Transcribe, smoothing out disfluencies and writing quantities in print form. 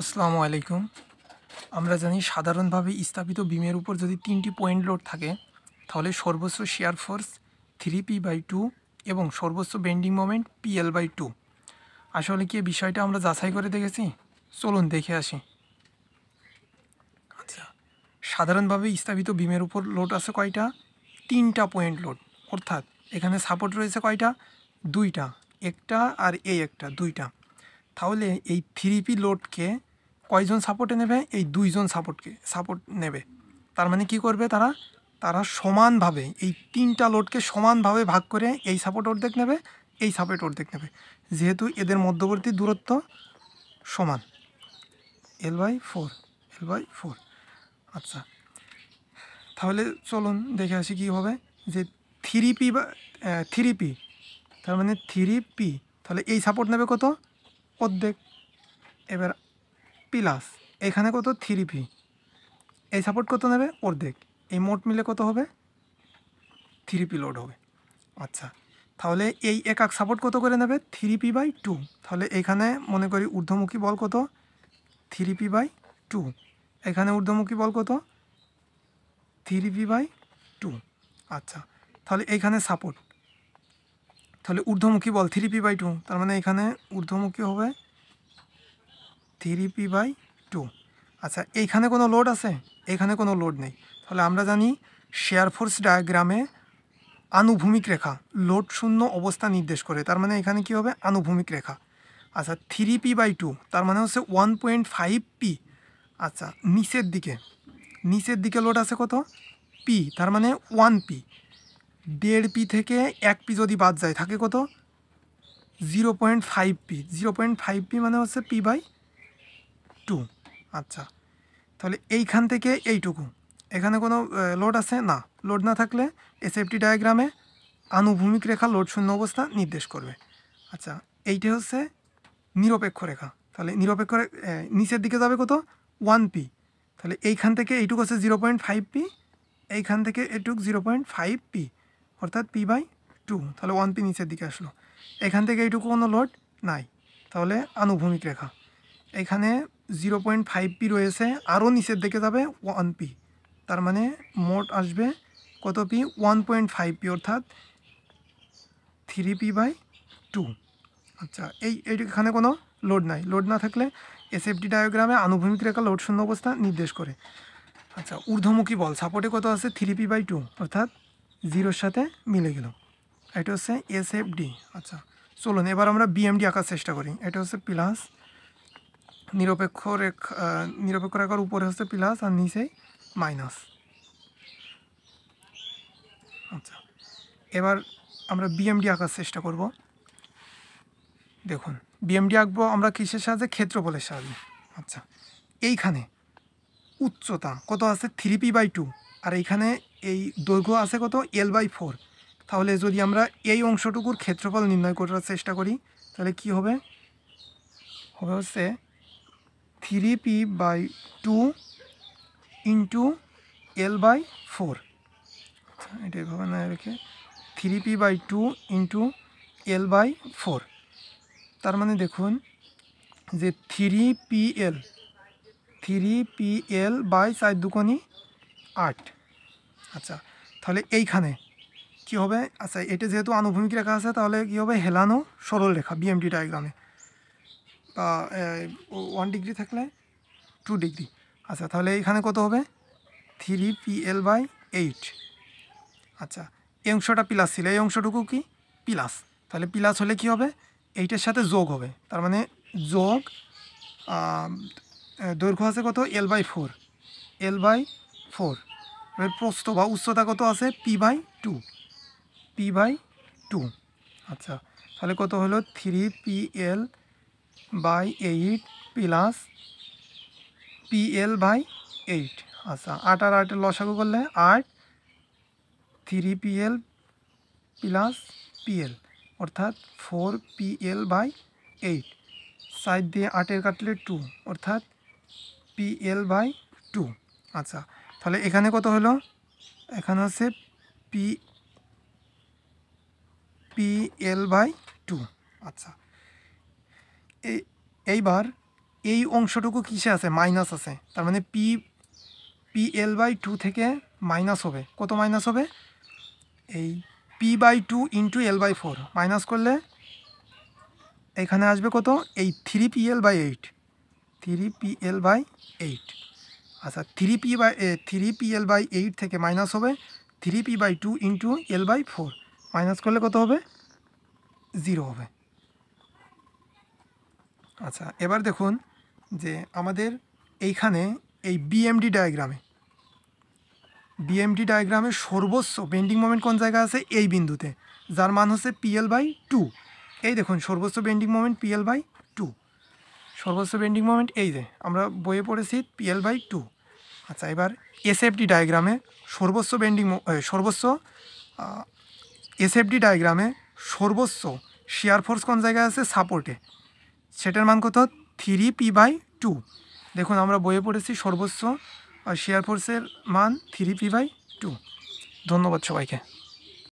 আসসালামু আলাইকুম। আমরা জানি সাধারণভাবে স্থাপিত বিমের উপর যদি ৩টি পয়েন্ট লোড থাকে তাহলে সর্বোচ্চ শিয়ার ফোর্স 3p/2 এবং সর্বোচ্চ বেন্ডিং মোমেন্ট PL/2। আসলে কি এই বিষয়টা আমরা যাচাই করে দেখেছি? চলুন দেখে আসি। আচ্ছা, সাধারণভাবে স্থাপিত বিমের উপর লোড আছে কয়টা? ৩টা পয়েন্ট লোড, অর্থাৎ এখানে সাপোর্ট রয়েছে কয়টা? ২টা, একটা আর এই একটা, ২টা। তাহলে এই 3p লোডকে কয়জন সাপোর্টে নেবে? এই 2জন সাপোর্ট নেবে। তার মানে কি করবে তারা? তারা সমানভাবে এই 3টা লোডকে সমানভাবে ভাগ করে এই সাপোর্ট অর্ধেক নেবে, এই সাপোর্ট অর্ধেক নেবে, যেহেতু এদের মধ্যবর্তী দূরত্ব সমান, L/4, L/4। আচ্ছা, তাহলে চলুন দেখে আসি কী হবে। যে 3p, তার মানে 3p, তাহলে এই সাপোর্ট নেবে কত? অর্ধেক। এবার প্লাস এখানে কত? 3p, এই সাপোর্ট কত নেবে? অর্ধেক। এই মোট মিলে কত হবে? 3p লোড হবে। আচ্ছা, তাহলে এই একক সাপোর্ট কত করে নেবে? 3p/2। তাহলে এখানে মনে করি ঊর্ধ্বমুখী বল কত? 3p/2। এখানে ঊর্ধ্বমুখী বল কত? 3p/2। আচ্ছা, তাহলে এইখানে সাপোর্ট, তাহলে ঊর্ধ্বমুখী বল 3p/2, তার মানে এখানে ঊর্ধ্বমুখী হবে 3p/2। আচ্ছা, এইখানে কোনো লোড আছে? এখানে কোনো লোড নেই। তাহলে আমরা জানি শেয়ার ফোর্স ডায়াগ্রামে আনুভূমিক রেখা লোড শূন্য অবস্থা নির্দেশ করে, তার মানে এখানে কি হবে? আনুভূমিক রেখা। আচ্ছা, 3p/2 তার মানে হচ্ছে 1.5p। আচ্ছা, নিচের দিকে লোড আছে কত? p, তার মানে 1p। 1.5p থেকে 1p যদি বাদ যায় থাকে কত? 0.5p। 0.5p মানে হচ্ছে p/2। আচ্ছা, তাহলে এইখান থেকে এইটুকু, এখানে কোনো লোড আছে না? লোড না থাকলে এসএফটি ডায়াগ্রামে আনুভূমিক রেখা লোড শূন্য অবস্থা নির্দেশ করবে। আচ্ছা, এইটা হচ্ছে নিরপেক্ষ রেখা। তাহলে নিরপেক্ষ নিচের দিকে যাবে কত? 1p। তাহলে এইখান থেকে এইটুকু হচ্ছে 0.5p, এইখান থেকে এইটুক 0.5p, অর্থাৎ p/2। তাহলে 1p নিচের দিকে আসলো। এখান থেকে এইটুকু কোনো লোড নাই, তাহলে আনুভূমিক রেখা। এখানে 0.5p রয়েছে, আরও নিচের দিকে যাবে 1p, তার মানে মোট আসবে কত? p 1.5p, অর্থাৎ 3p/2। আচ্ছা, এইখানে কোনো লোড নাই। লোড না থাকলে এসএফডি ডায়াগ্রামে আনুভূমিক রেখা লোড শূন্য অবস্থা নির্দেশ করে। আচ্ছা, ঊর্ধ্বমুখী বল সাপোর্টে কত আছে? 3p/2, অর্থাৎ 0-র সাথে মিলে গেল। এটা হচ্ছে এসএফডি। আচ্ছা, চলুন এবার আমরা বিএমডি আঁকার চেষ্টা করি। এটা হচ্ছে প্লাস, নিরপেক্ষ রেখার উপরে হচ্ছে প্লাস আর নিচেই মাইনাস। আচ্ছা, এবার আমরা বিএমডি আঁকার চেষ্টা করব। দেখুন, বিএমডি আঁকবো আমরা কিসের সাহায্যে? ক্ষেত্রফলের সাহায্যে। আচ্ছা, এইখানে উচ্চতা কত আছে? 3p/2, আর এইখানে এই দৈর্ঘ্য আছে কত? L/4। তাহলে যদি আমরা এই অংশটুকুর ক্ষেত্রফল নির্ণয় করার চেষ্টা করি তাহলে কি হবে? হবে হচ্ছে 3p/2 ইন্টু L/4। আচ্ছা, এটা এভাবে না রেখে 3p/2 ইন্টু L/4। তার মানে দেখুন যে 3pl/4 আচ্ছা, তাহলে এইখানে কি হবে? আচ্ছা, এটা যেহেতু আনুভূমিক রেখা আছে তাহলে কি হবে? হেলানো সরল রেখা বিএমডি ডায়াগ্রামে, বা 1 ডিগ্রি থাকলে 2 ডিগ্রি। আচ্ছা, তাহলে এইখানে কত হবে? 3pl/8। আচ্ছা, এই অংশটা প্লাস ছিল, এই অংশটুকু কি প্লাস? তাহলে প্লাস হলে কি হবে? এইটার সাথে যোগ হবে, তার মানে যোগ, দৈর্ঘ্য আছে কত? L/4, L/4। এবার প্রস্থ বা উচ্চতা কত আছে? p/2। আচ্ছা, তাহলে কত হলো? 3pl/8 plus pl/8। আচ্ছা, 8 আর 8 লসাগু করলে 8, 3pl প্লাস pl, অর্থাৎ 4pl/8। সাইড দিয়ে 8-এর কাটলে 2, অর্থাৎ pl/2। আচ্ছা, তাহলে এখানে কত হলো? এখানে হচ্ছে pl/2। আচ্ছা, এইবার এই অংশটুকু কিসে আছে? মাইনাস আছে। তার মানে PL/2 থেকে মাইনাস হবে। কত মাইনাস হবে? এই P/2 ইন্টু L/4 মাইনাস করলে এখানে আসবে কত? এই 3PL/8 3PL/8। আচ্ছা 3PL/8 থেকে মাইনাস হবে 3P/2 ইন্টু L/4 মাইনাস করলে কত হবে? 0 হবে। আচ্ছা এবার দেখুন যে আমাদের এইখানে এই BMD ডায়াগ্রামে সর্বোচ্চ বেন্ডিং মোমেন্ট কোন জায়গায় আছে? এই বিন্দুতে, যার মান হচ্ছে PL/2। এই দেখুন সর্বোচ্চ বেন্ডিং মোমেন্ট PL/2, সর্বোচ্চ বেন্ডিং মোমেন্ট এই যে আমরা বইয়ে পড়েছি PL/2। আচ্ছা এবার SFD ডায়াগ্রামে সর্বোচ্চ সর্বোচ্চ শিয়ার ফোর্স কোন জায়গায় আছে? সাপোর্টে, সেটার মান কত? 3P/2। দেখুন আমরা বইয়ে পড়েছি সর্বোচ্চ শিয়ার ফোর্সের মান 3P/2। ধন্যবাদ সবাইকে।